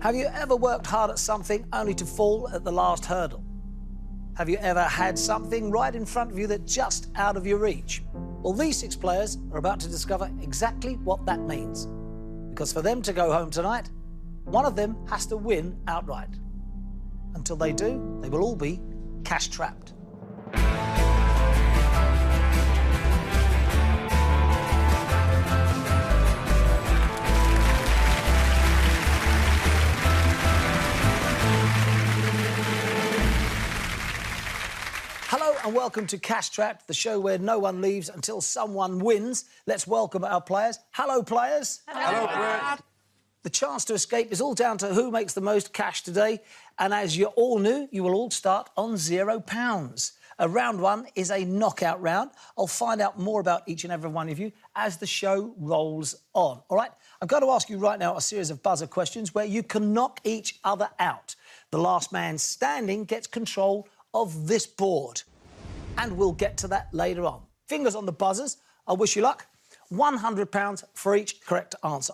Have you ever worked hard at something only to fall at the last hurdle? Have you ever had something right in front of you that's just out of your reach? Well, these 6 players are about to discover exactly what that means. Because for them to go home tonight, one of them has to win outright. Until they do, they will all be cash-trapped. Hello and welcome to Cash Trapped, the show where no one leaves until someone wins. Let's welcome our players. Hello, players. Hello, Brett. The chance to escape is all down to who makes the most cash today. And as you all knew, you will all start on £0. Round 1 is a knockout round. I'll find out more about each and every one of you as the show rolls on. All right? I'm going to ask you right now a series of buzzer questions where you can knock each other out. The last man standing gets control of this board. And we'll get to that later on. Fingers on the buzzers. I wish you luck. £100 for each correct answer.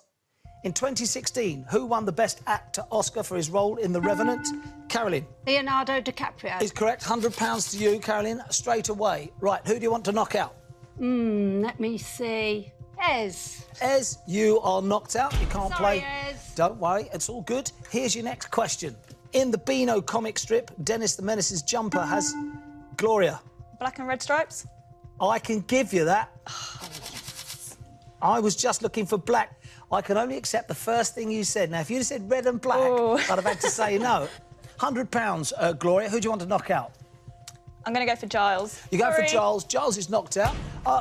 In 2016, who won the Best Actor Oscar for his role in The Revenant? Carolyn. Leonardo DiCaprio. Is correct. £100 to you, Carolyn, straight away. Right, who do you want to knock out? Let me see. Ez. Ez, you are knocked out. You can't Sorry, play. Ez. Don't worry, it's all good. Here's your next question. In the Beano comic strip, Dennis the Menace's jumper has Gloria. Black and red stripes? I can give you that. I was just looking for black. I can only accept the first thing you said. Now, if you'd have said red and black, I'd have had to say no. £100, Gloria. Who do you want to knock out? I'm going to go for Giles. You go for Giles. Giles is knocked out.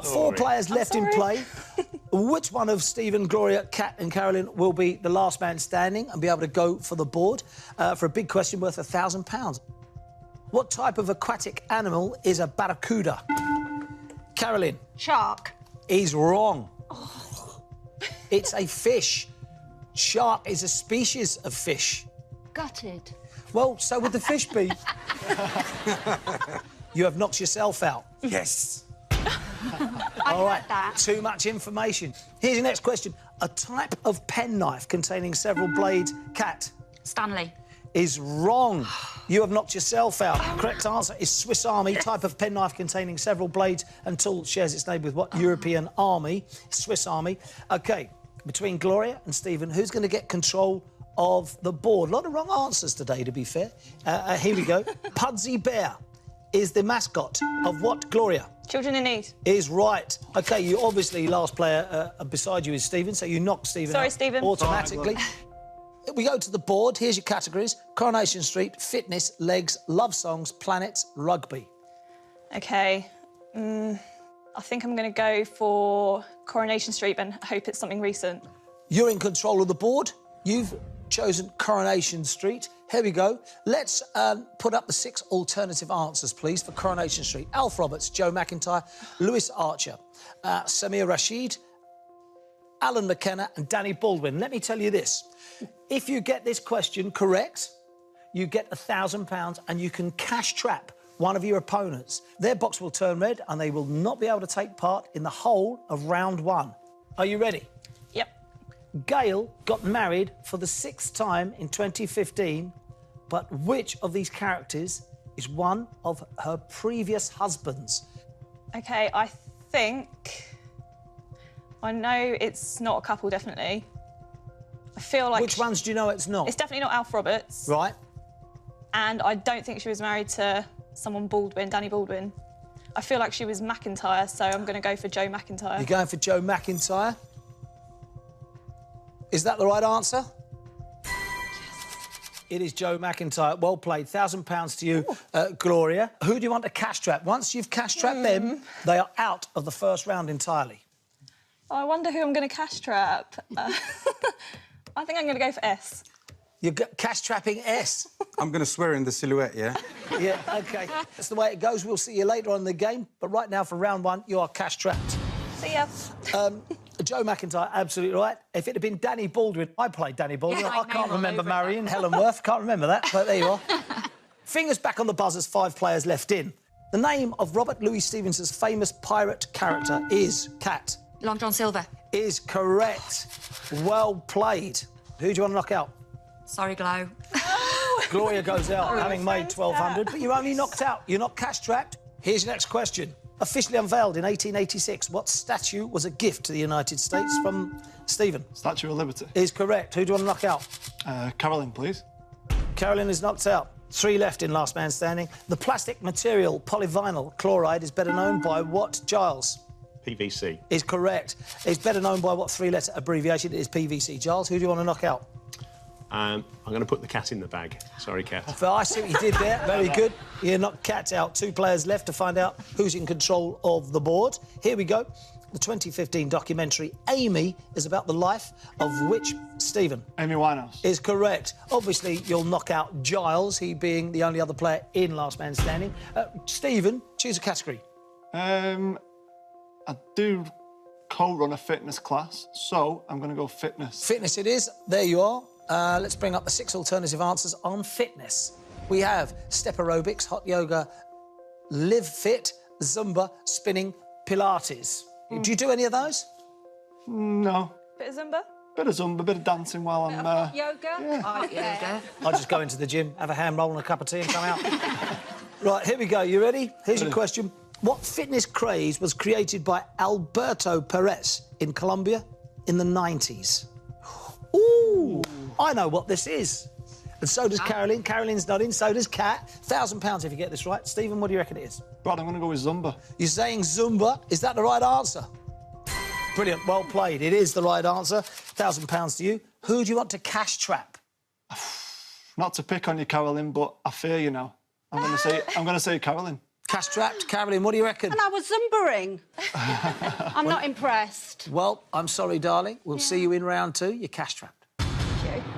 4 players left in play. Which one of Stephen, Gloria, Kat and Carolyn will be the last man standing and be able to go for the board for a big question worth £1,000? What type of aquatic animal is a barracuda? Carolyn. Shark. Is wrong. It's a fish. Shark is a species of fish. Gutted. Well, so would the fish be. You have knocked yourself out. Yes. All right, that. too much information. Here's your next question. A type of penknife containing several blades, Cat. Stanley. Is wrong. You have knocked yourself out. Correct answer is Swiss Army, type of penknife containing several blades and tool shares its name with what? European Army, Swiss Army. OK, between Gloria and Stephen, who's going to get control of the board? A lot of wrong answers today, to be fair. Here we go. Pudsey Bear is the mascot of what, Gloria? Children in Need. Is right. OK, you obviously, last player beside you is Stephen, so you knocked Stephen Sorry, out Stephen. automatically. We go to the board. Here's your categories. Coronation Street, fitness, legs, love songs, planets, rugby. OK. I think I'm going to go for Coronation Street and hope it's something recent. You're in control of the board. You've chosen Coronation Street. Here we go. Let's put up the 6 alternative answers, please, for Coronation Street. Alf Roberts, Joe McIntyre, Lewis Archer, Samir Rashid, Alan McKenna and Danny Baldwin. Let me tell you this. If you get this question correct, you get £1,000 and you can cash trap one of your opponents. Their box will turn red and they will not be able to take part in the whole of round 1. Are you ready? Yep. Gail got married for the 6th time in 2015, but which of these characters is one of her previous husbands? OK, I think... I know it's not a couple, definitely. I feel like... Which ones do you know it's not? It's definitely not Alf Roberts. Right. And I don't think she was married to someone Baldwin, Danny Baldwin. I feel like she was McIntyre, so I'm going to go for Joe McIntyre. You're going for Joe McIntyre? Is that the right answer? Yes. It is Joe McIntyre. Well played. £1,000 to you, Gloria. Who do you want to cash trap? Once you've cash trapped them, they are out of the first round entirely. I wonder who I'm going to cash trap. I think I'm going to go for S. You're cash trapping S. I'm going to swear in the silhouette, yeah? Yeah, OK. That's the way it goes. We'll see you later on in the game. But right now, for round 1, you are cash trapped. See ya. Joe McIntyre, absolutely right. If it had been Danny Baldwin, I played Danny Baldwin. Yeah, I I can't know, remember over marrying Helen Worth. Can't remember that, but there you are. Fingers back on the buzzers, 5 players left in. The name of Robert Louis Stevenson's famous pirate character is Cat. Long John Silver. Is correct. Well played. Who do you want to knock out? Sorry, Glow. Gloria goes out having made friend's 1,200, but you're only knocked out. You're not cash-trapped. Here's your next question. Officially unveiled in 1886, what statue was a gift to the United States from Stephen? Statue of Liberty. Is correct. Who do you want to knock out? Carolyn, please. Carolyn is knocked out. 3 left in Last Man Standing. The plastic material polyvinyl chloride is better known by what, Giles? PVC. Is correct. It's better known by what 3-letter abbreviation? It is PVC. Giles, who do you want to knock out? I'm going to put the cat in the bag. Sorry, cat. But I see what you did there. Very good. You knocked Cat out. 2 players left to find out who's in control of the board. Here we go. The 2015 documentary Amy is about the life of which Stephen? Amy Winehouse. Is correct. Obviously, you'll knock out Giles, he being the only other player in Last Man Standing. Stephen, choose a category. I do co-run a fitness class, so I'm going to go fitness. Fitness it is. There you are. Let's bring up the 6 alternative answers on fitness. We have step aerobics, hot yoga, live fit, Zumba, spinning, Pilates. Do you do any of those? No. Bit of Zumba? Bit of Zumba, bit of dancing while I'm... Yoga? Hot yoga. I'll just go into the gym, have a hand roll and a cup of tea and come out. Right, here we go. You ready? Here's your question. What fitness craze was created by Alberto Perez in Colombia in the 90s? Ooh, I know what this is. And so does Carolyn. Carolyn's nodding, so does Kat. £1,000 if you get this right. Stephen, what do you reckon it is? Brad, I'm going to go with Zumba. You're saying Zumba. Is that the right answer? Brilliant. Well played. It is the right answer. £1,000 to you. Who do you want to cash trap? Not to pick on you, Carolyn, but I fear you now. I'm going to say Carolyn. Cash trapped. Carolyn, what do you reckon? And I was Zumbering. I'm not impressed. Well, I'm sorry, darling. We'll see you in round 2. You're cash trapped. Thank you.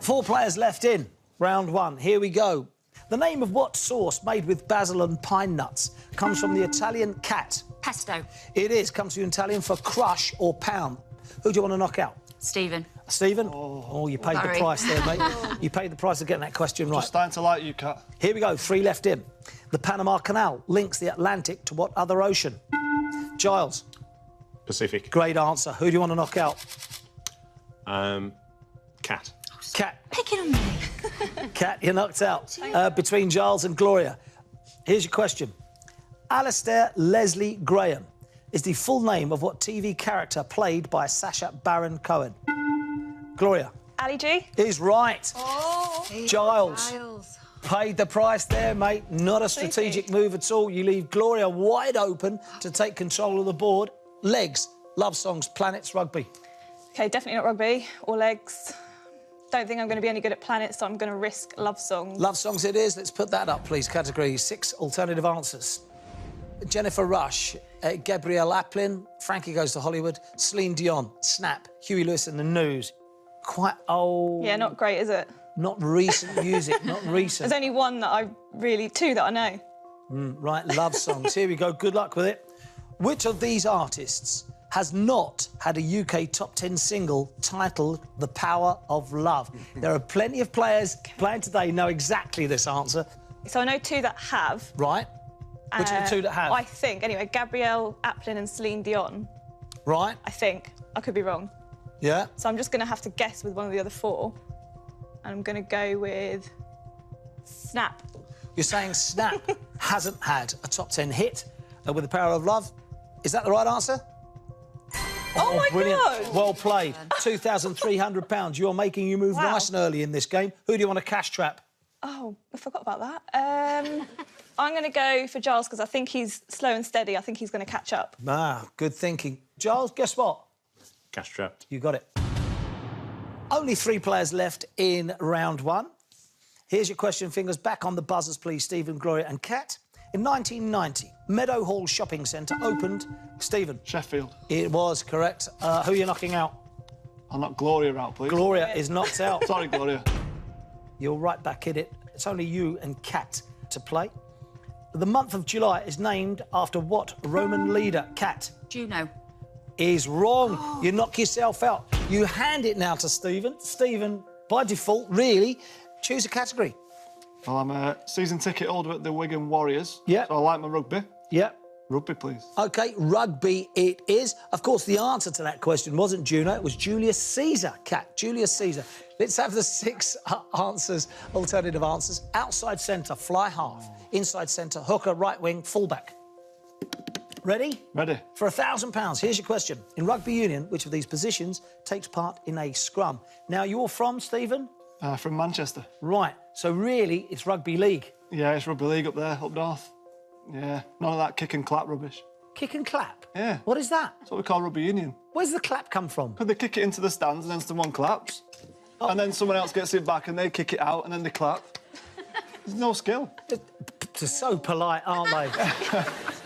4 players left in round 1. Here we go. The name of what sauce made with basil and pine nuts comes from the Italian cat? Pesto. It is. Comes from Italian for crush or pound. Who do you want to knock out? Stephen. Stephen? Oh, you paid the Sorry. price there, mate. You paid the price of getting that question right. Just starting to like you, Kat. Here we go. 3 left in. The Panama Canal links the Atlantic to what other ocean? Giles. Pacific. Great answer. Who do you want to knock out? Cat. Cat. Picking on me. Cat, you're knocked out. Between Giles and Gloria. Here's your question. Alistair Leslie Graham is the full name of what TV character played by Sacha Baron Cohen? Gloria. Ali G? Is right. Oh. Giles. Paid the price there, mate. Not a strategic move at all. You leave Gloria wide open to take control of the board. Legs, love songs, planets, rugby. OK, definitely not rugby or legs. Don't think I'm going to be any good at planets, so I'm going to risk love songs. Love songs it is. Let's put that up, please. Category 6 alternative answers. Jennifer Rush, Gabrielle Aplin, Frankie Goes to Hollywood, Celine Dion, Snap, Huey Lewis and the News. Quite old. Yeah, not great, is it? Not recent music, not recent. There's only one that two that I know. Right, love songs. Here we go. Good luck with it. Which of these artists has not had a UK top 10 single titled The Power of Love? There are plenty of players playing today who know exactly this answer. So I know 2 that have. Right. Which are the 2 that have? I think, anyway, Gabrielle Aplin and Celine Dion. Right. I think. I could be wrong. Yeah. So I'm just going to have to guess with one of the other 4. And I'm going to go with Snap. You're saying Snap hasn't had a top 10 hit with The Power of Love. Is that the right answer? Oh, my brilliant. God! Well played. £2,300. You're making you move nice and early in this game. Who do you want to cash trap? Oh, I forgot about that. I'm going to go for Giles because I think he's slow and steady. I think he's going to catch up. Ah, good thinking. Giles, guess what? Cash trapped. You got it. Only 3 players left in round 1. Here's your question, fingers back on the buzzers, please, Stephen, Gloria and Kat. In 1990, Meadow Hall Shopping Centre opened. Stephen. Sheffield. It was correct. Who are you knocking out? I'll knock Gloria out, please. Gloria is knocked out. Sorry, Gloria. You're right back in it. It's only you and Kat to play. The month of July is named after what Roman leader? Kat. Juno. Is wrong. You knock yourself out. You hand it now to Stephen. Stephen, by default, really, choose a category. Well, I'm a season ticket holder at the Wigan Warriors. Yeah. So I like my rugby. Yeah. Rugby, please. OK, rugby it is. Of course, the answer to that question wasn't Juno, it was Julius Caesar, Kat. Julius Caesar. Let's have the 6 answers, alternative answers. Outside centre, fly half. Inside centre, hooker, right wing, fullback. Ready? Ready. For £1,000, here's your question. In rugby union, which of these positions takes part in a scrum? Now, you're from, Stephen? From Manchester. Right, so really, it's rugby league. Yeah, it's rugby league up there, up north. Yeah, none of that kick and clap rubbish. Kick and clap? Yeah. What is that? That's what we call rugby union. Where's the clap come from? Because they kick it into the stands and then someone claps. And then someone else gets it back and they kick it out and then they clap. There's no skill. They're so polite, aren't they?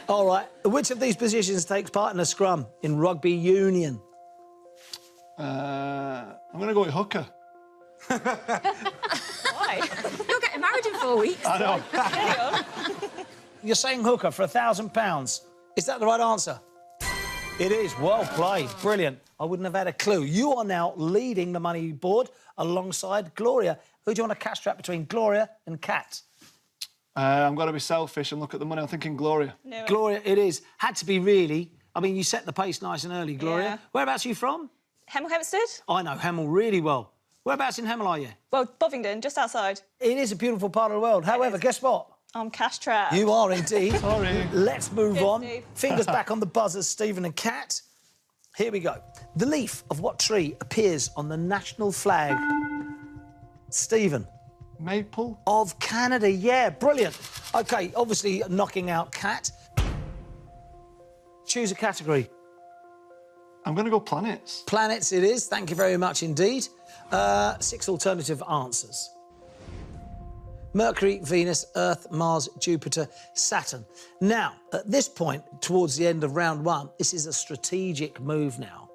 All right, which of these positions takes part in a scrum in rugby union? I'm going to go with hooker. Why? You're getting married in 4 weeks. I know. Carry on. You're saying hooker for £1,000. Is that the right answer? It is. Well played. Brilliant. I wouldn't have had a clue. You are now leading the money board alongside Gloria. Who do you want to cash trap between Gloria and Kat? I'm going to be selfish and look at the money. I'm thinking Gloria. No. Gloria, it is. Had to be really. I mean, you set the pace nice and early, Gloria. Yeah. Whereabouts are you from? Hemel Hempstead? I know Hemel really well. Whereabouts in Hemel are you? Well, Bovingdon, just outside. It is a beautiful part of the world. However, guess what? I'm cash trapped. You are indeed. Sorry. Let's move on. 50. Fingers back on the buzzers, Stephen and Kat. Here we go. The leaf of what tree appears on the national flag? Stephen. Maple. Of Canada, yeah, brilliant. OK, obviously knocking out Kat. Choose a category. I'm going to go planets. Planets it is, thank you very much indeed. 6 alternative answers. Mercury, Venus, Earth, Mars, Jupiter, Saturn. Now, at this point, towards the end of round 1, this is a strategic move now.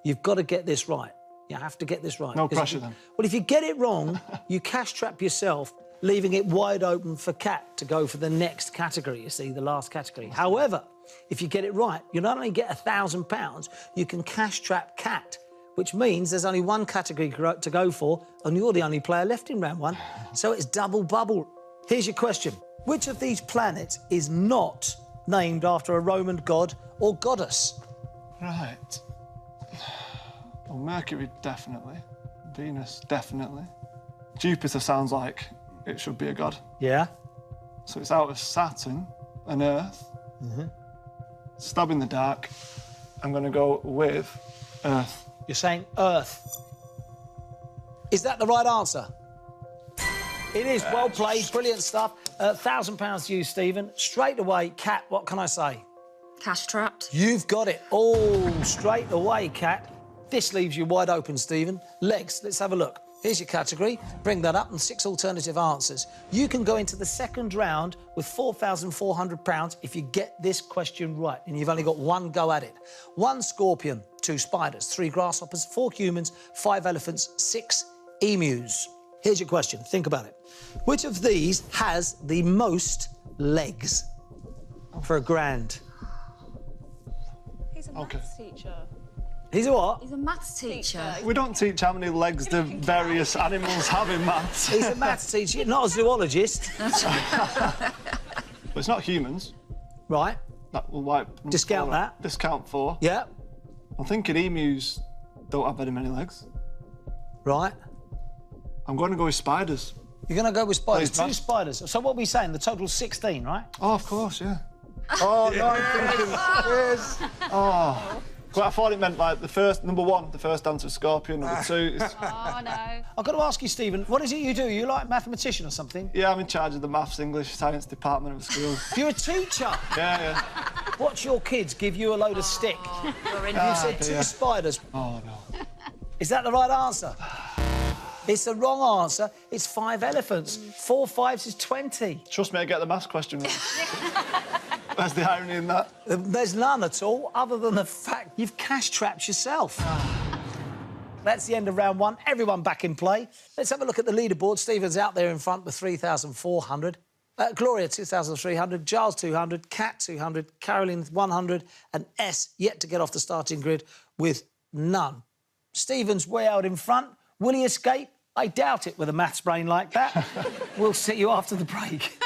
You've got to get this right. You have to get this right. No pressure, then. Well, if you get it wrong, you cash trap yourself, leaving it wide open for Kat to go for the next category, you see, the last category. However, if you get it right, you not only get £1,000, you can cash trap Kat, which means there's only one category to go for, and you're the only player left in round 1. So it's double bubble. Here's your question. Which of these planets is not named after a Roman god or goddess? Right. Well, Mercury, definitely. Venus, definitely. Jupiter sounds like it should be a god. Yeah. So it's out of Saturn and Earth. Stab in the dark. I'm going to go with Earth. You're saying Earth. Is that the right answer? It is. Well played. Brilliant stuff. £1,000 to you, Stephen. Straight away, Kat, what can I say? Cash trapped. You've got it all straight away, Kat. This leaves you wide open, Stephen. Legs, let's have a look. Here's your category. Bring that up and 6 alternative answers. You can go into the second round with £4,400 if you get this question right, and you've only got one go at it. 1 scorpion, 2 spiders, 3 grasshoppers, 4 humans, 5 elephants, 6 emus. Here's your question. Think about it. Which of these has the most legs for £1,000? He's a maths teacher. He's a what? He's a maths teacher. We don't teach how many legs the various animals have in maths. He's a maths teacher, not a zoologist. But it's not humans. Right. That will wipe. Discount that. Discount 4. Yeah. I'm thinking emus don't have very many legs. Right. I'm going to go with spiders. You're going to go with spiders. Please, 2 Matt. spiders. So what are we saying? The total's 16, right? Oh, of course, yeah. Oh, no, I'm thinking... Yes. Oh. Well, I thought it meant, like, the first, number 1, the first answer, scorpion, number 2... is- Oh, no. I've got to ask you, Stephen, what is it you do? You like a mathematician or something? Yeah, I'm in charge of the maths, English, science department of school. You're a teacher. Yeah. Watch your kids give you a load of stick. You're in. You said 2 dear. spiders. Oh, no. Is that the right answer? It's the wrong answer. It's 5 elephants. 4 5s is 20. Trust me, I get the maths question right. Where's the irony in that? There's none at all, other than the fact you've cash-trapped yourself. That's the end of round 1. Everyone back in play. Let's have a look at the leaderboard. Stephen's out there in front with 3,400. Gloria, 2,300. Giles, 200. Kat, 200. Caroline, 100. And S, yet to get off the starting grid with none. Stephen's way out in front. Will he escape? I doubt it with a maths brain like that. We'll see you after the break.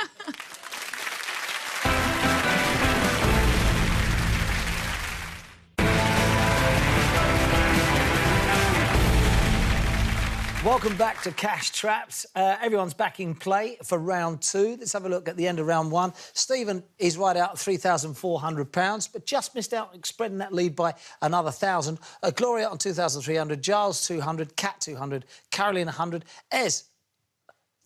Welcome back to Cash Traps. Everyone's back in play for round 2. Let's have a look at the end of round 1. Stephen is right out at £3,400, but just missed out, spreading that lead by another 1,000. Gloria on 2,300, Giles 200, Kat 200, Caroline 100. Ez,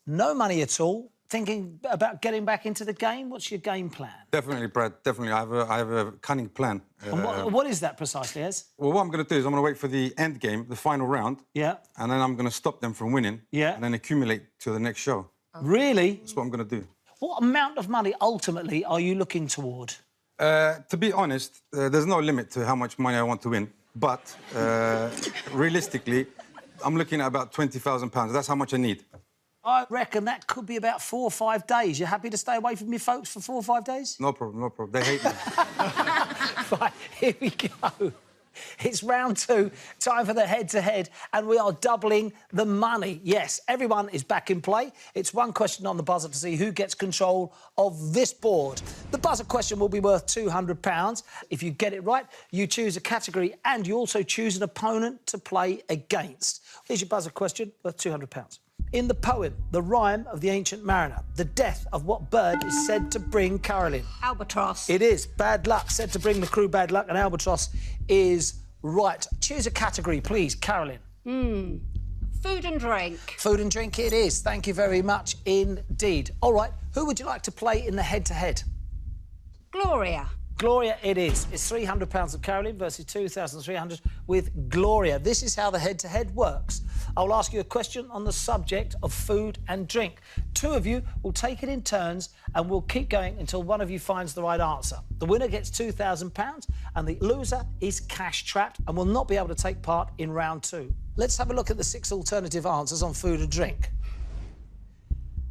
no money at all. Thinking about getting back into the game? What's your game plan? Definitely, Brad. Definitely. I have a cunning plan. And what is that precisely, Ez? Well, what I'm going to do is I'm going to wait for the end game, the final round. Yeah. And then I'm going to stop them from winning. Yeah. And then accumulate to the next show. Really? That's what I'm going to do. What amount of money, ultimately, are you looking toward? To be honest, there's no limit to how much money I want to win. But realistically, I'm looking at about £20,000. That's how much I need. I reckon that could be about 4 or 5 days. You happy to stay away from your folks for 4 or 5 days? No problem, no problem. They hate me. Right, here we go. It's round 2, time for the head-to-head, and we are doubling the money. Yes, everyone is back in play. It's one question on the buzzer to see who gets control of this board. The buzzer question will be worth £200. If you get it right, you choose a category and you also choose an opponent to play against. Here's your buzzer question worth £200. In the poem, The Rime of the Ancient Mariner, the death of what bird is said to bring Caroline? Albatross. It is. Bad luck, said to bring the crew bad luck, and albatross is right. Choose a category, please, Caroline. Food and drink. Food and drink it is. Thank you very much indeed. All right, who would you like to play in the head-to-head? Gloria. Gloria it is. It's £300 of Caroline versus 2,300 with Gloria. This is how the head-to-head works. I'll ask you a question on the subject of food and drink. 2 of you will take it in turns and we'll keep going until one of you finds the right answer. The winner gets £2,000 and the loser is cash trapped and will not be able to take part in round 2. Let's have a look at the 6 alternative answers on food and drink.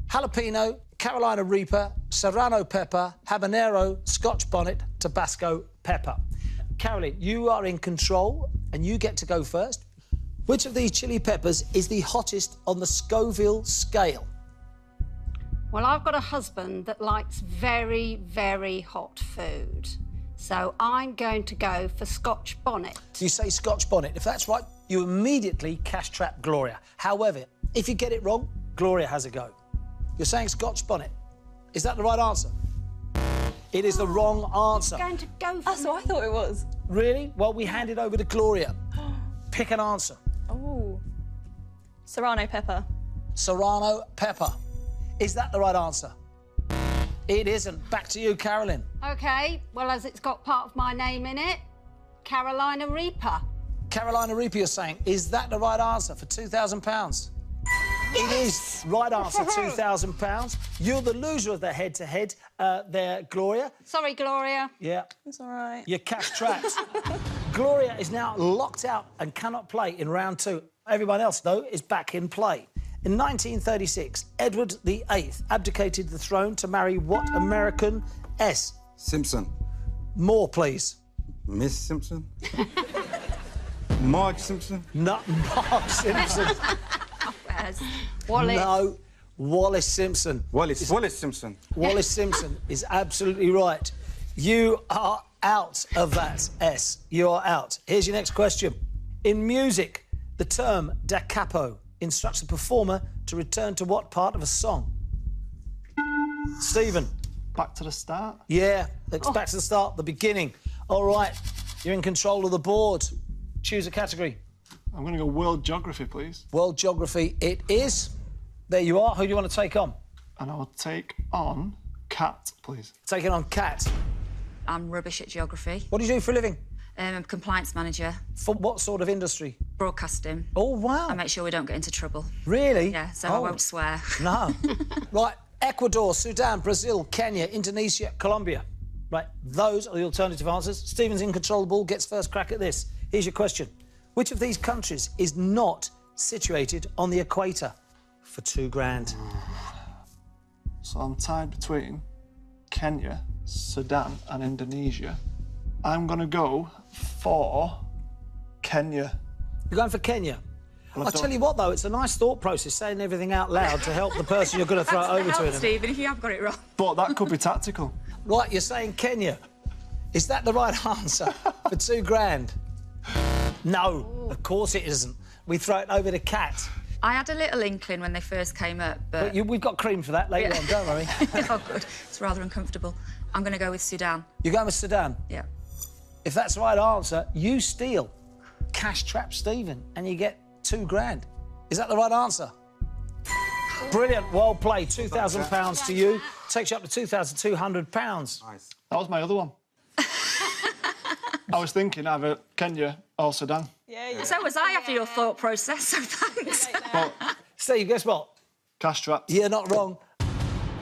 Jalapeno, Carolina Reaper, Serrano pepper, habanero, Scotch bonnet, Tabasco pepper. Caroline, you are in control and you get to go first. Which of these chili peppers is the hottest on the Scoville scale? Well, I've got a husband that likes very, very hot food. So I'm going to go for Scotch bonnet. You say Scotch bonnet. If that's right, you immediately cash trap Gloria. However, if you get it wrong, Gloria has a go. You're saying Scotch bonnet. Is that the right answer? It is the wrong answer. I'm going to go for That's what I thought it was. Really? Well, we hand it over to Gloria. Pick an answer. Oh. Serrano pepper. Serrano pepper. Is that the right answer? It isn't. Back to you, Caroline. OK, well, as it's got part of my name in it, Carolina Reaper. Carolina Reaper, you're saying. Is that the right answer for £2,000? It is. Right answer, £2,000. You're the loser of the head-to-head there, Gloria. Sorry, Gloria. Yeah. It's all right. You're cash trapped. Gloria is now locked out and cannot play in round 2. Everyone else, though, is back in play. In 1936, Edward VIII abdicated the throne to marry what American S? Simpson. More, please. Miss Simpson? Marge Simpson? Not Marge Simpson. Wallace. No, Wallace Simpson. Wallace Simpson. Wallace Simpson is absolutely right. You are out of that S. You are out. Here's your next question. In music, the term da capo instructs a performer to return to what part of a song? Stephen. Back to the start. Yeah, let's back to the start, the beginning. All right, you're in control of the board. Choose a category. I'm going to go world geography, please. World geography it is. There you are. Who do you want to take on? And I'll take on Kat, please. Taking on Kat. I'm rubbish at geography. What do you do for a living? I'm a compliance manager, For what sort of industry? broadcasting. Oh, wow. I make sure we don't get into trouble. Really? Yeah, so I won't swear. No. Right, Ecuador, Sudan, Brazil, Kenya, Indonesia, Colombia. Right, those are the alternative answers. Stephen's in control of the ball, gets first crack at this. Here's your question. Which of these countries is not situated on the equator? For £2,000. So I'm tied between Kenya, Sudan and Indonesia. I'm going to go for Kenya. You're going for Kenya? Well, I'll tell you what, though, it's a nice thought process, saying everything out loud to help the person you're going to throw it over to. Stephen, if you have got it wrong. But that could be tactical. Right, you're saying Kenya. Is that the right answer for £2,000? No, of course it isn't. We throw it over to Kat. I had a little inkling when they first came up, but... We've got cream for that later on, don't worry. Oh, good. It's rather uncomfortable. I'm going to go with Sudan. You're going with Sudan? Yeah. If that's the right answer, you steal. Cash trap Stephen, and you get £2,000. Is that the right answer? Brilliant, well played. £2,000 to you. Takes you up to £2,200. Nice. That was my other one. I was thinking either Kenya or Sudan. Yeah. So was I after your thought process, so thanks. But Steve, guess what? cash trap. You're not wrong.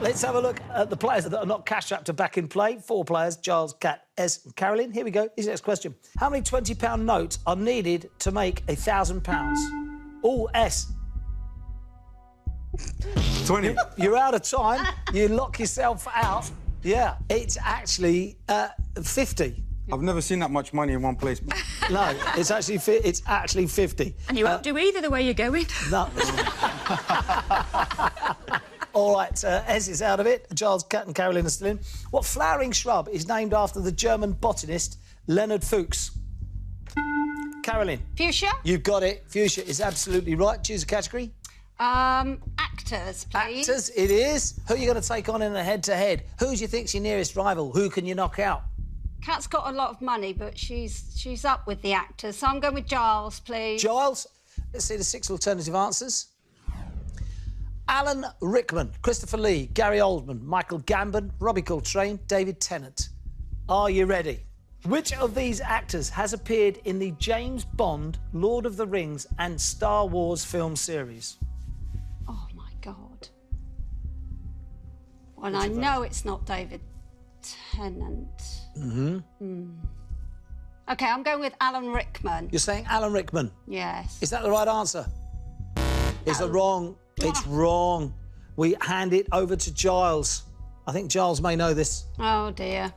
Let's have a look at the players that are not cash trapped are back in play. 4 players, Giles, Kat, S and Carolyn. Here we go. Here's the next question. How many £20 notes are needed to make £1,000? All S. 20. You're out of time. You lock yourself out. Yeah, it's actually 50. I've never seen that much money in one place. No, it's actually 50. And you won't do either the way you're going. No. All right, Ez is out of it. Giles, Kat and Carolyn are still in. What flowering shrub is named after the German botanist Leonard Fuchs? Carolyn. Fuchsia? You've got it. Fuchsia is absolutely right. Choose a category. Actors, please. Actors, it is. Who are you going to take on in a head-to-head? Who do you think's your nearest rival? Who can you knock out? Kat's got a lot of money, but she's up with the actors, so I'm going with Giles, please. Giles. Let's see the 6 alternative answers. Alan Rickman, Christopher Lee, Gary Oldman, Michael Gambon, Robbie Coltrane, David Tennant. Are you ready? Which of these actors has appeared in the James Bond, Lord of the Rings and Star Wars film series? Oh, my God. Well, I know it's not David Tennant. OK, I'm going with Alan Rickman. You're saying Alan Rickman. Yes. Is that the right answer? Is it wrong? It's wrong. We hand it over to Giles. I think Giles may know this. Oh, dear.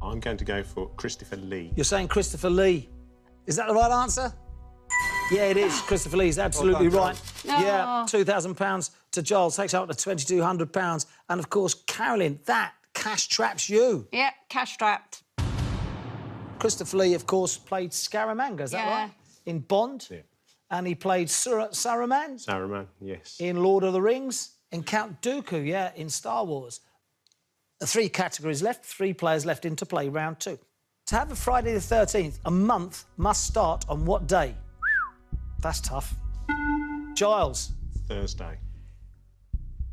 I'm going to go for Christopher Lee. You're saying Christopher Lee. Is that the right answer? Yeah, it is. Christopher Lee's absolutely Well done, right. Giles. Yeah, £2,000 to Giles, takes up to £2,200. And, of course, Carolyn, that cash traps you. Yep, cash trapped. Christopher Lee, of course, played Scaramanga, is that Yeah. right? In Bond. Yeah. And he played Saruman Saruman, yes. in Lord of the Rings, and Count Dooku, yeah, in Star Wars. 3 categories left, 3 players left in to play round 2. To have a Friday the 13th, a month must start on what day? That's tough. Giles. Thursday.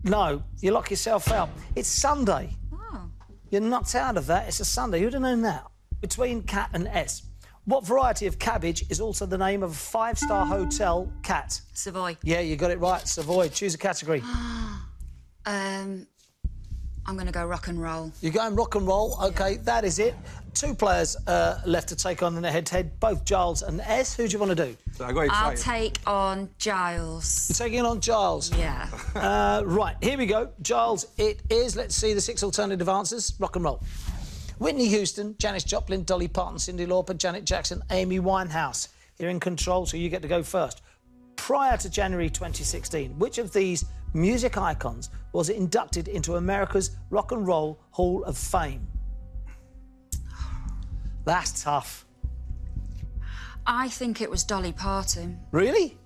No, you lock yourself out. It's Sunday. Oh. You're knocked out of that. It's a Sunday. Who'd have known that? Between Kat and S. What variety of cabbage is also the name of a 5-star hotel, Kat? Savoy. Yeah, you got it right. Savoy. Choose a category. I'm going to go rock and roll. You're going rock and roll. OK, that is it. 2 players left to take on in a head-to-head, both Giles and S. Who do you want to do? So I got I'll excited. take on Giles. You're taking on Giles. Yeah. Right, here we go. Giles, it is. Let's see the 6 alternative answers. Rock and roll. Whitney Houston, Janis Joplin, Dolly Parton, Cyndi Lauper, Janet Jackson, Amy Winehouse. You're in control, so you get to go first. Prior to January 2016, which of these music icons was inducted into America's Rock and Roll Hall of Fame? That's tough. I think it was Dolly Parton. Really?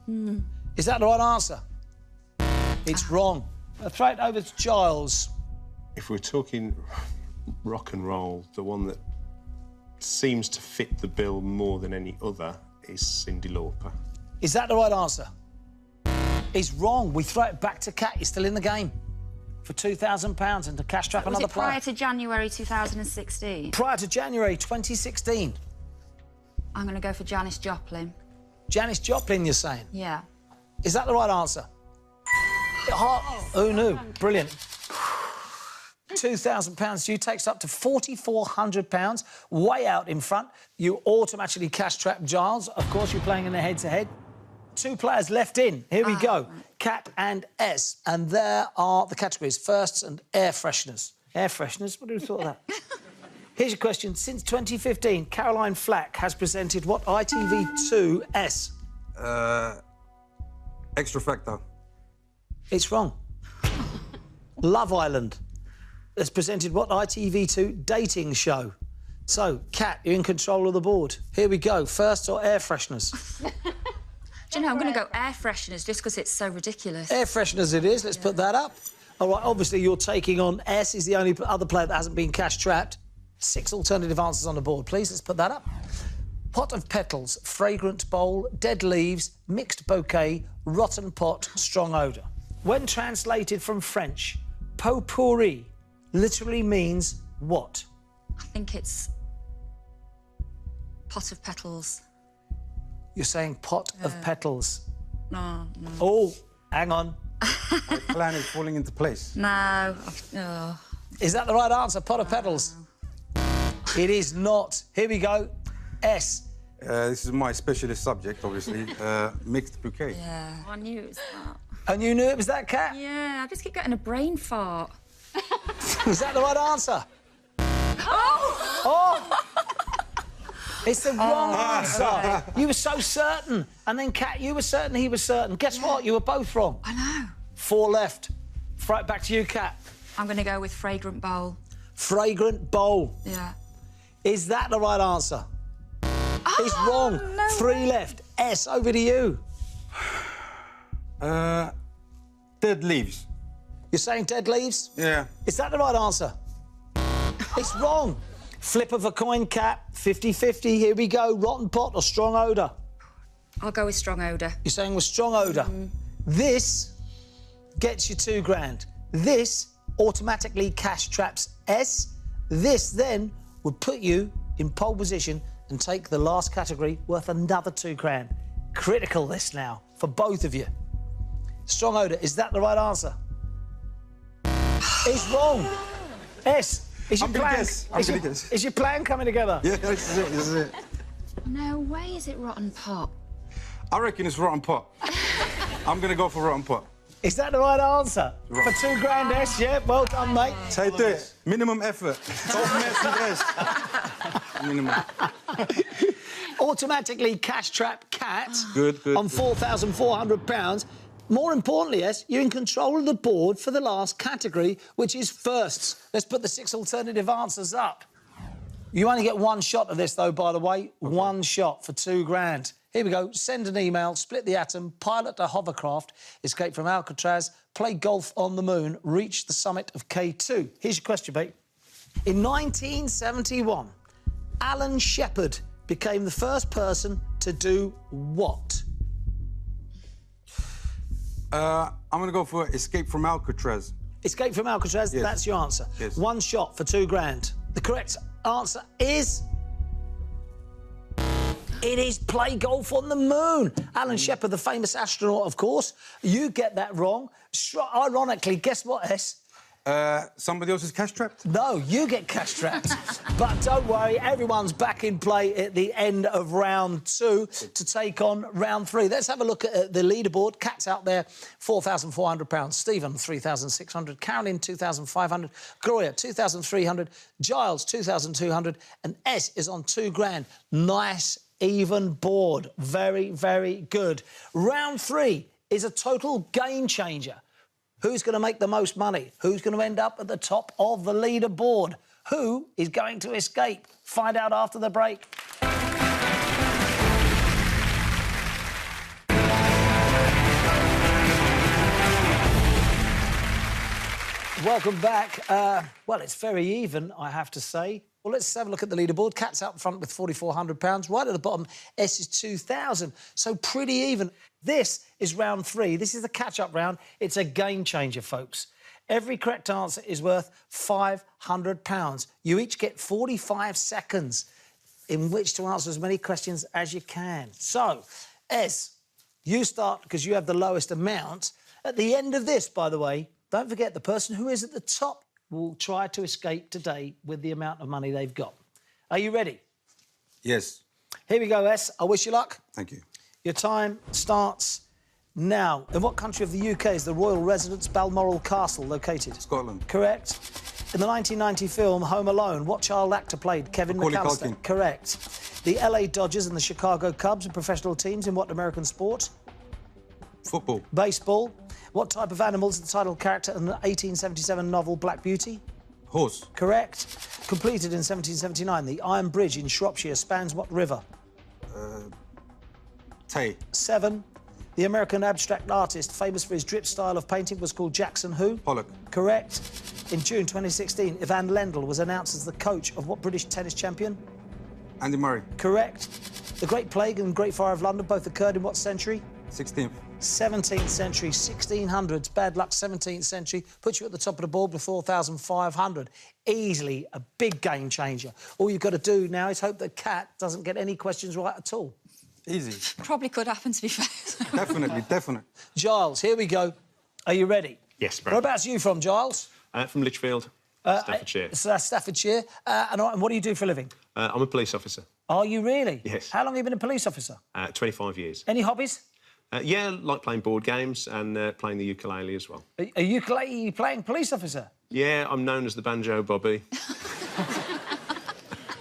Is that the right answer? It's wrong. I'll throw it over to Giles. If we're talking rock and roll, the one that seems to fit the bill more than any other is Cyndi Lauper. Is that the right answer? It's wrong. We throw it back to Kat. You're still in the game for £2,000 and to cash trap Was another it prior player. to January 2016? Prior to January 2016. I'm going to go for Janis Joplin. Janis Joplin, you're saying? Yeah. Is that the right answer? Who knew? Brilliant. £2,000 you takes up to £4,400, way out in front. You automatically cash trap Giles. Of course, you're playing in a head-to-head. 2 players left in. Here we go. Kat and S. And there are the categories. Firsts and air fresheners. Air fresheners? What do you thought of that? Here's your question. Since 2015, Caroline Flack has presented what ITV2 S? Extra Factor. It's wrong. Love Island has presented what ITV2 dating show? So, Kat, you're in control of the board. Here we go. First or air fresheners? Do you know, I'm going to go air fresheners just because it's so ridiculous. Air fresheners it is. Let's put that up. All right, obviously you're taking on S. He's the only other player that hasn't been cash-trapped. 6 alternative answers on the board, please. Let's put that up. Pot of petals, fragrant bowl, dead leaves, mixed bouquet, rotten pot, strong odour. When translated from French, potpourri literally means what? I think it's pot of petals. You're saying pot of petals. No. Oh, hang on. My plan is falling into place. No. Is that the right answer, pot of petals? It is not. Here we go. S. This is my specialist subject, obviously. Mixed bouquet. Yeah. I knew it was that. And you knew it was that, Cat? Yeah, I just keep getting a brain fart. Is that the right answer? Oh! It's the wrong answer. You were so certain. And then, Cat, you were certain, he was certain. Guess what? You were both wrong. I know. 4 left. Right, back to you, Cat. I'm going to go with fragrant bowl. Fragrant bowl. Yeah. Is that the right answer? It's wrong. No 3 left. S, over to you. Dead leaves. You're saying dead leaves? Yeah. Is that the right answer? It's wrong. Flip of a coin, Cat. 50-50. Here we go. Rotten pot or strong odour? I'll go with strong odour. You're saying with strong odour. This gets you £2,000. This automatically cash traps S. This then would put you in pole position and take the last category worth another £2,000. Critical this now for both of you. Strong odour, is that the right answer? It's wrong. S, is your plan? Is your plan coming together? Yeah, this is it. This is it. No way is it rotten pot. I reckon it's rotten pot. I'm going to go for rotten pot. Is that the right answer? For £2,000, S, yeah, well done, mate. That's how you do it. Minimum effort. Minimum. Automatically cash trap Cat Good. on £4,400. More importantly, S, you're in control of the board for the last category, which is firsts. Let's put the 6 alternative answers up. You only get 1 shot of this, though, by the way. Okay. 1 shot for £2,000. Here we go. Send an email, split the atom, pilot a hovercraft, escape from Alcatraz, play golf on the moon, reach the summit of K2. Here's your question, mate. In 1971, Alan Shepard became the first person to do what? I'm going to go for escape from Alcatraz. Escape from Alcatraz, yes. That's your answer. Yes. 1 shot for £2,000. The correct answer is... It is play golf on the moon. Alan Shepard, the famous astronaut, of course. You get that wrong. Ironically, guess what, S? Somebody else is cash trapped? No, you get cash trapped. But don't worry, everyone's back in play at the end of round 2 to take on round 3. Let's have a look at the leaderboard. Cat's out there, £4,400. Stephen, £3,600. Carolyn, £2,500. Gloria, £2,300. Giles, £2,200. And S is on £2,000. Nice, even board. Very, very good. Round 3 is a total game changer. Who's going to make the most money? Who's going to end up at the top of the leaderboard? Who is going to escape? Find out after the break. Welcome back. Well, it's very even, I have to say. Well, let's have a look at the leaderboard. Cat's out front with £4,400. Right at the bottom, S is 2,000. So pretty even. This is round 3. This is the catch-up round. It's a game changer, folks. Every correct answer is worth £500. You each get 45 seconds in which to answer as many questions as you can. So, S, you start because you have the lowest amount. At the end of this, by the way, don't forget the person who is at the top will try to escape today with the amount of money they've got. Are you ready? Yes. Here we go, S. I wish you luck. Thank you. Your time starts now. In what country of the UK is the royal residence Balmoral Castle located? Scotland. Correct. In the 1990 film Home Alone, what child actor played Kevin McAllister? Culkin. Correct. The LA Dodgers and the Chicago Cubs are professional teams in what American sport? Football. Baseball. What type of animal is the title character in the 1877 novel Black Beauty? Horse. Correct. Completed in 1779, the Iron Bridge in Shropshire spans what river? Tay. 7. The American abstract artist famous for his drip style of painting was called Jackson who? Pollock. Correct. In June 2016, Ivan Lendl was announced as the coach of what British tennis champion? Andy Murray. Correct. The Great Plague and Great Fire of London both occurred in what century? 16th. 17th century, 1600s. Bad luck, 17th century. Puts you at the top of the board with 4,500. Easily a big game changer. All you've got to do now is hope that Kat doesn't get any questions right at all. Easy. Probably could happen, to be fair. Definitely, definitely. Giles, here we go. Are you ready? Yes, bro. Whereabouts are you from, Giles? From Lichfield, Staffordshire. So that's Staffordshire. And what do you do for a living? I'm a police officer. Are you really? Yes. How long have you been a police officer? 25 years. Any hobbies? Yeah, like playing board games and playing the ukulele as well. Are you playing police officer? Yeah, I'm known as the Banjo Bobby.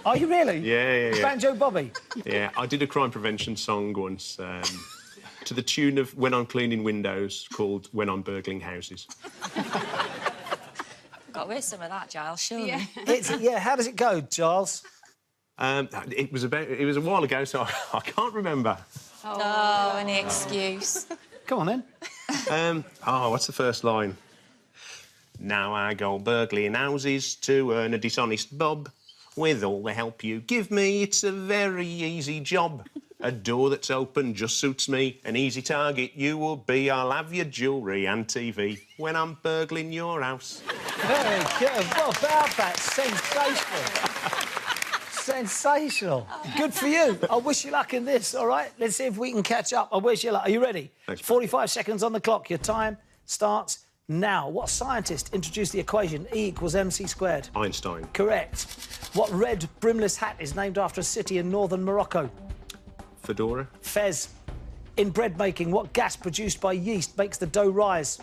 Are you really? Yeah. Banjo Bobby? Yeah, I did a crime prevention song once to the tune of When I'm Cleaning Windows called When I'm Burgling Houses. Got to hear some of that, Giles, surely. Yeah. How does it go, Giles? It was a while ago, so I can't remember. Oh, any excuse. Come on, then. What's the first line? Now I go burgling houses to earn a dishonest bob. With all the help you give me, it's a very easy job. A door that's open just suits me. An easy target you will be. I'll have your jewellery and TV when I'm burgling your house. Very good. What about that? Sensational. Sensational. Good for you. I wish you luck in this, all right? Let's see if we can catch up. I wish you luck. Are you ready? Thanks, 45 seconds on the clock. Your time starts now. What scientist introduced the equation E equals mc squared? Einstein. Correct. What red brimless hat is named after a city in northern Morocco? Fedora. Fez. In bread making, what gas produced by yeast makes the dough rise?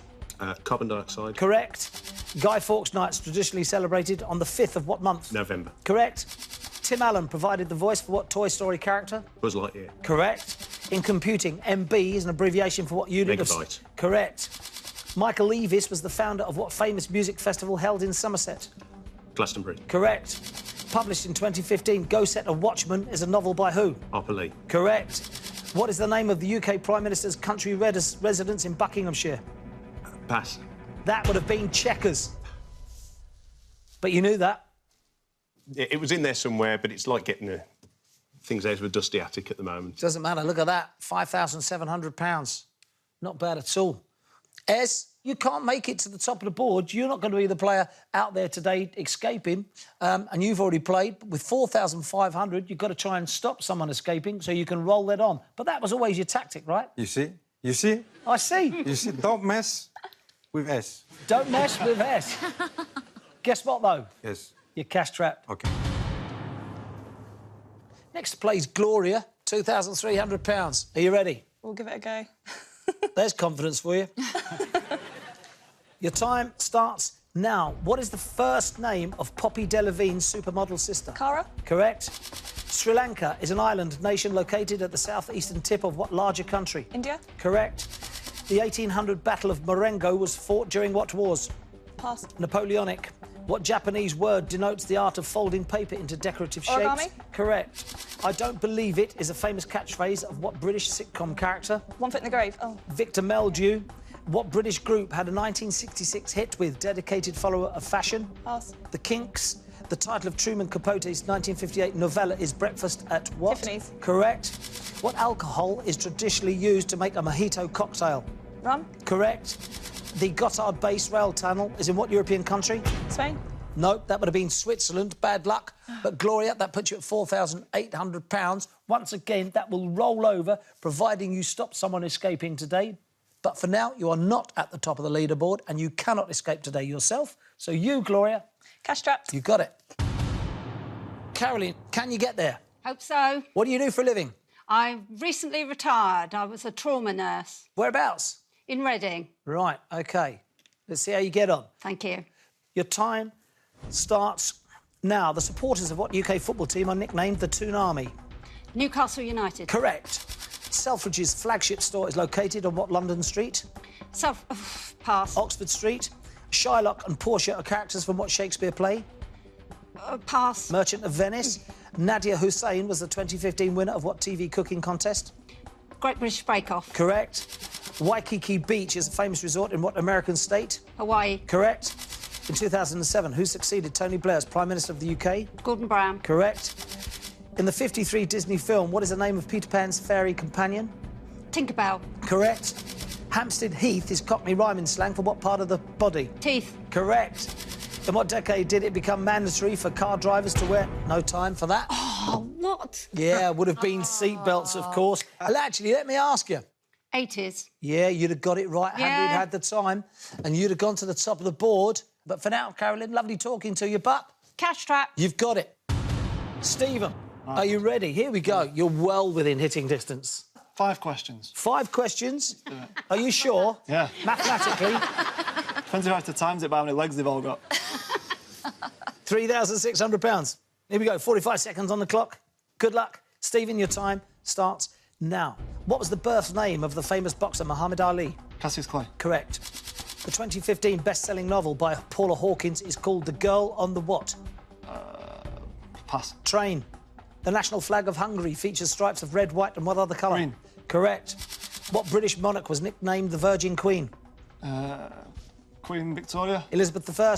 Carbon dioxide. Correct. Guy Fawkes Night's traditionally celebrated on the 5th of what month? November. Correct. Tim Allen provided the voice for what Toy Story character? Buzz Lightyear. Correct. In computing, MB is an abbreviation for what unit Megabyte. Correct. Michael Leavis was the founder of what famous music festival held in Somerset? Glastonbury. Correct. Published in 2015, Go Set a Watchman is a novel by who? Harper Lee. Correct. What is the name of the UK Prime Minister's country residence in Buckinghamshire? Pass. That would have been Chequers. But you knew that. It was in there somewhere, but it's like getting things out of a dusty attic at the moment. Doesn't matter. Look at that. £5,700. Not bad at all. Ez, you can't make it to the top of the board. You're not going to be the player out there today escaping. And you've already played. With 4,500, you've got to try and stop someone escaping so you can roll that on. But that was always your tactic, right? You see? You see? I see. You see? Don't mess with S. Don't mess with S. Guess what, though? Yes. You're cash trapped. OK. Next plays Gloria, £2,300. Are you ready? We'll give it a go. There's confidence for you. Your time starts now. What is the first name of Poppy Delevingne's supermodel sister? Cara? Correct. Sri Lanka is an island nation located at the southeastern tip of what larger country? India? Correct. The 1800 Battle of Marengo was fought during what wars? Pass. Napoleonic. What Japanese word denotes the art of folding paper into decorative shapes? Origami? Correct. I don't believe it is a famous catchphrase of what British sitcom character? One foot in the grave. Oh. Victor Meldrew. What British group had a 1966 hit with dedicated follower of fashion? Pass. The Kinks. The title of Truman Capote's 1958 novella is Breakfast at what? Tiffany's. Correct. What alcohol is traditionally used to make a mojito cocktail? Rum? Correct. The Gotthard Base Rail Tunnel is in what European country? Spain? Nope, that would have been Switzerland. Bad luck. But Gloria, that puts you at £4,800. Once again, that will roll over, providing you stop someone escaping today. But for now, you are not at the top of the leaderboard and you cannot escape today yourself. So you, Gloria... Cash trapped. You got it. Caroline, can you get there? Hope so. What do you do for a living? I recently retired. I was a trauma nurse Whereabouts? in Reading. Right, OK. Let's see how you get on. Thank you. Your time starts now. The supporters of what UK football team are nicknamed the Toon Army? Newcastle United. Correct. Selfridge's flagship store is located on what London street? Pass. Oxford Street. Shylock and Portia are characters from what Shakespeare play? Pass. Merchant of Venice. Nadia Hussain was the 2015 winner of what TV cooking contest? Great British Bake Off. Correct. Waikiki Beach is a famous resort in what American state? Hawaii. Correct. In 2007, who succeeded Tony Blair as Prime Minister of the UK? Gordon Brown. Correct. In the 53 Disney film, what is the name of Peter Pan's fairy companion? Tinkerbell. Correct. Hampstead Heath is Cockney rhyming slang for what part of the body? Teeth. Correct. In what decade did it become mandatory for car drivers to wear... No time for that. Oh, what? Yeah, would have been seatbelts, of course. Well, actually, let me ask you. 80s. Yeah, you'd have got it right had we Yeah. had the time, and you'd have gone to the top of the board. But for now, Carolyn, lovely talking to you, but Cash trap. you've got it. Stephen, are you ready? Here we go. You're well within hitting distance. 5 questions. 5 questions. Are you sure? Yeah. Mathematically, Depends if I have to times it by how many legs they've all got. £3,600. Here we go. 45 seconds on the clock. Good luck. Stephen, your time starts now. What was the birth name of the famous boxer Muhammad Ali? Cassius Clay. Correct. The 2015 best-selling novel by Paula Hawkins is called The Girl on the what? Pass. Train. The national flag of Hungary features stripes of red, white and what other colour? Green. Correct. What British monarch was nicknamed the Virgin Queen? Queen Victoria. Elizabeth I.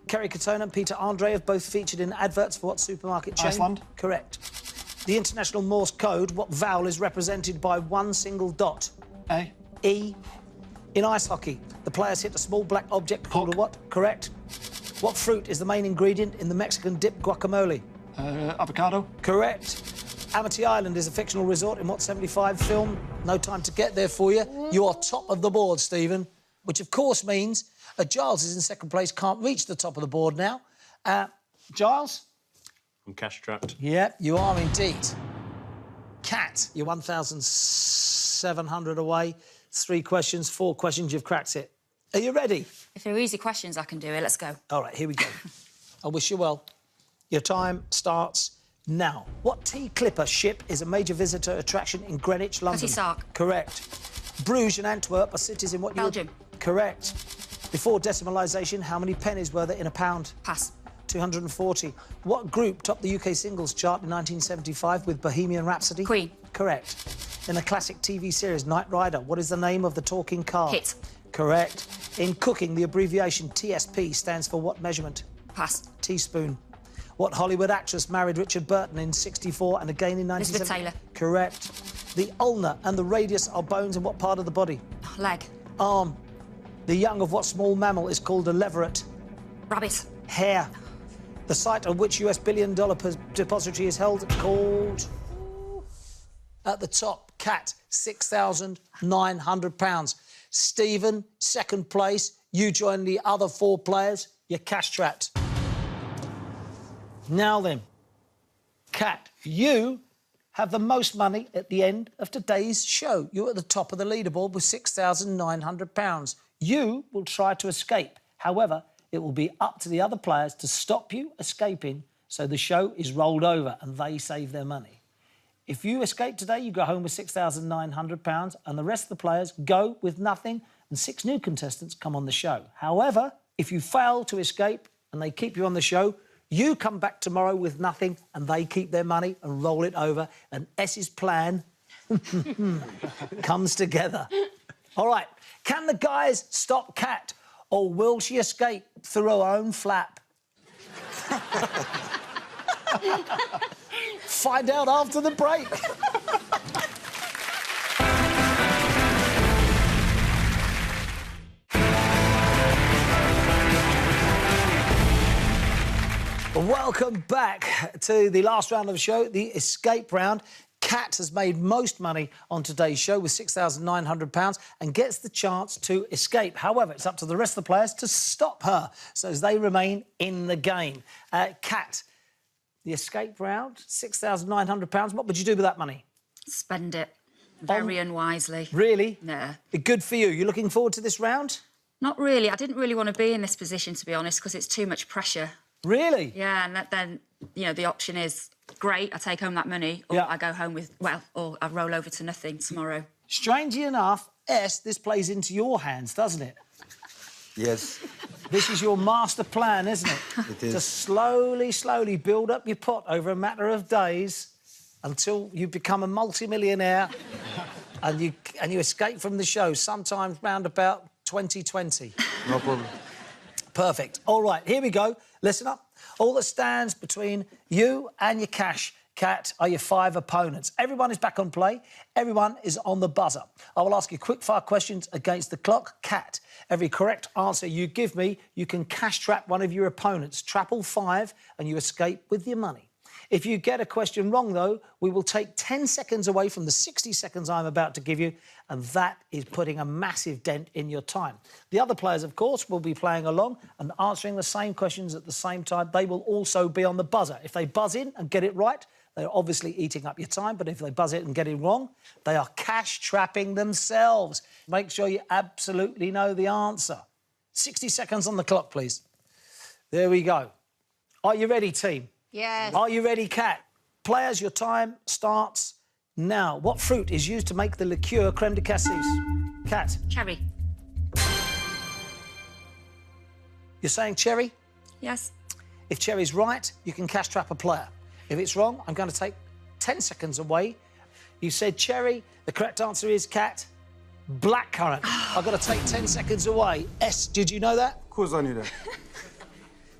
Kerry Katona and Peter Andre have both featured in adverts for what supermarket chain? Iceland. Correct. The International Morse Code, what vowel is represented by one single dot? A. E. In ice hockey, the players hit a small black object called a what? Correct. What fruit is the main ingredient in the Mexican dip guacamole? Avocado. Correct. Amity Island is a fictional resort in what 75 film? No time to get there for you. You are top of the board, Stephen, which of course means Giles is in second place, can't reach the top of the board now. Giles? I'm cash trapped. Yeah, you are indeed. Kat, you're 1,700 away. 3 questions, 4 questions, you've cracked it. Are you ready? If they're easy questions, I can do it. Let's go. All right, here we go. I wish you well. Your time starts now. What tea clipper ship is a major visitor attraction in Greenwich, London? Cutty Sark. Correct. Bruges and Antwerp are cities in what... Belgium. Correct. Before decimalisation, how many pennies were there in a pound? Pass. 240. What group topped the UK singles chart in 1975 with Bohemian Rhapsody? Queen. Correct. In the classic TV series Knight Rider, what is the name of the talking car? Hit. Correct. In cooking, the abbreviation TSP stands for what measurement? Pass. Teaspoon. What Hollywood actress married Richard Burton in '64 and again in 1970? Elizabeth Taylor. Correct. The ulna and the radius are bones in what part of the body? Leg. Arm. The young of what small mammal is called a leveret? Rabbit. Hair. The site on which US billion-dollar depository is held called... At the top, Kat, £6,900. Stephen, second place. You join the other 4 players. You're cash trapped. Now then, Kat, you have the most money at the end of today's show. You're at the top of the leaderboard with £6,900. You will try to escape. However, it will be up to the other players to stop you escaping so the show is rolled over and they save their money. If you escape today, you go home with £6,900 and the rest of the players go with nothing and 6 new contestants come on the show. However, if you fail to escape and they keep you on the show, you come back tomorrow with nothing and they keep their money and roll it over and S's plan comes together. All right, can the guys stop Kat or will she escape through her own flap? Find out after the break. Welcome back to the last round of the show, the escape round. Kat has made most money on today's show with £6,900 and gets the chance to escape. However, it's up to the rest of the players to stop her so as they remain in the game. Kat, the escape round, £6,900. What would you do with that money? Spend it very unwisely. Really? Yeah. Good for you. You looking forward to this round? Not really. I didn't really want to be in this position, to be honest, because it's too much pressure. Really? Yeah, and then, you know, the option is, great, I take home that money, or I go home with, well, or I roll over to nothing tomorrow. Strangely enough, this plays into your hands, doesn't it? Yes. This is your master plan, isn't it? It is. To slowly, slowly build up your pot over a matter of days until you become a multi-millionaire and you escape from the show sometime round about 2020. No problem. Perfect. All right, here we go. Listen up. All that stands between you and your cash, Kat, are your 5 opponents. Everyone is back on play. Everyone is on the buzzer. I will ask you quick-fire questions against the clock. Kat, every correct answer you give me, you can cash trap one of your opponents. Trap all 5 and you escape with your money. If you get a question wrong, though, we will take 10 seconds away from the 60 seconds I'm about to give you, and that is putting a massive dent in your time. The other players, of course, will be playing along and answering the same questions at the same time. They will also be on the buzzer. If they buzz in and get it right, they're obviously eating up your time, but if they buzz it and get it wrong, they are cash trapping themselves. Make sure you absolutely know the answer. 60 seconds on the clock, please. There we go. Are you ready, team? Yes. Are you ready, Kat? Players, your time starts now. What fruit is used to make the liqueur creme de cassis? Kat? Cherry. You're saying cherry? Yes. If cherry's right, you can cash trap a player. If it's wrong, I'm going to take 10 seconds away. You said cherry. The correct answer is, Kat, blackcurrant. I've got to take 10 seconds away. S, did you know that? Of course I knew that.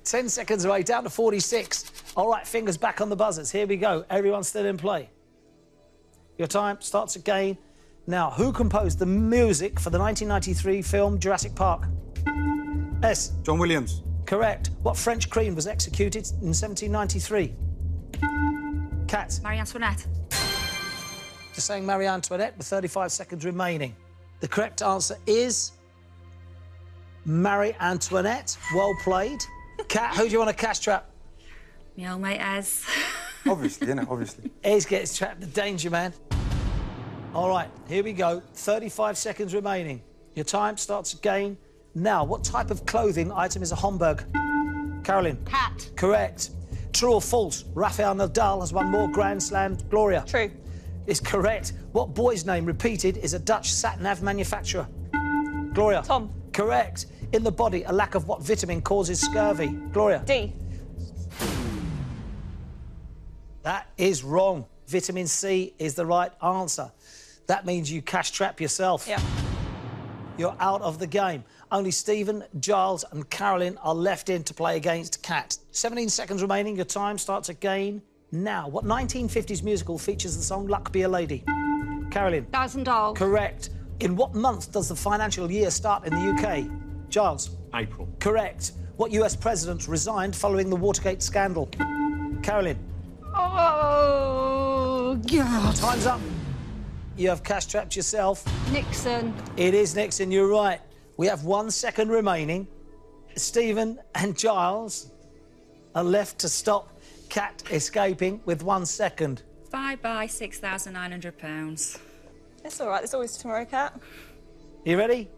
10 seconds away, down to 46. All right, fingers back on the buzzers. Here we go. Everyone's still in play. Your time starts again. Now, who composed the music for the 1993 film Jurassic Park? S. John Williams. Correct. What French queen was executed in 1793? Kat. Marie Antoinette. Just saying Marie Antoinette with 35 seconds remaining. The correct answer is Marie Antoinette. Well played. Kat, who do you want to cash trap? My old mate Ez. Obviously, innit? Obviously. Ez gets trapped, the danger man. All right, here we go. 35 seconds remaining. Your time starts again. Now, what type of clothing item is a Homburg? Carolyn. Hat. Correct. True or false? Rafael Nadal has won more Grand Slams. Gloria. True. Is correct. What boy's name, repeated, is a Dutch sat-nav manufacturer? Gloria. Tom. Correct. In the body, a lack of what vitamin causes scurvy? Gloria. D. That is wrong. Vitamin C is the right answer. That means you cash trap yourself. Yeah. You're out of the game. Only Stephen, Giles and Carolyn are left in to play against Kat. 17 seconds remaining. Your time starts again now. What 1950s musical features the song Luck Be a Lady? Carolyn. Guys and dolls. Correct. In what month does the financial year start in the UK? Giles. April. Correct. What US president resigned following the Watergate scandal? Carolyn. Oh, God. Time's up. You have cash trapped yourself. Nixon. It is Nixon, you're right. We have 1 second remaining. Stephen and Giles are left to stop Kat escaping with 1 second. Bye-bye, £6,900. It's all right. There's always tomorrow, Kat. You ready?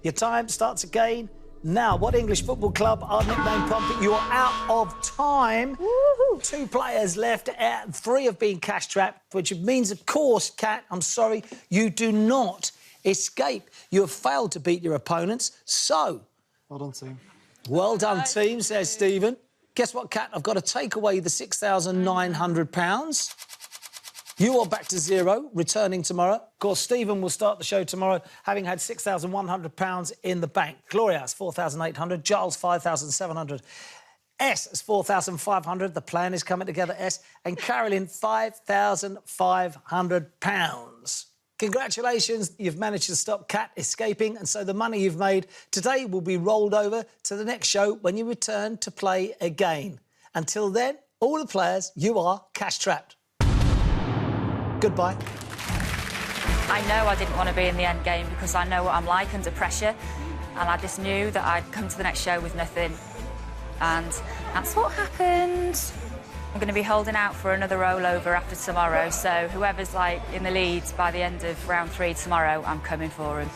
Your time starts again. Now, what English football club are nicknamed Pompey? You're out of time. Woo-hoo. 2 players left. 3 have been cash trapped, which means, of course, Kat, I'm sorry, you do not escape. You have failed to beat your opponents, so... Well done, team. Well done, team, says Stephen. Guess what, Kat? I've got to take away the £6,900. You are back to 0, returning tomorrow. Of course, Stephen will start the show tomorrow, having had £6,100 in the bank. Gloria has 4,800, Giles 5,700, S is 4,500. The plan is coming together, S, and Carolyn £5,500. Congratulations, you've managed to stop Kat escaping, and so the money you've made today will be rolled over to the next show when you return to play again. Until then, all the players, you are cash trapped. Goodbye. I know I didn't want to be in the end game because I know what I'm like under pressure, and I just knew that I'd come to the next show with nothing, and that's what happened. I'm going to be holding out for another rollover after tomorrow, so whoever's, like, in the lead by the end of round 3 tomorrow, I'm coming for him.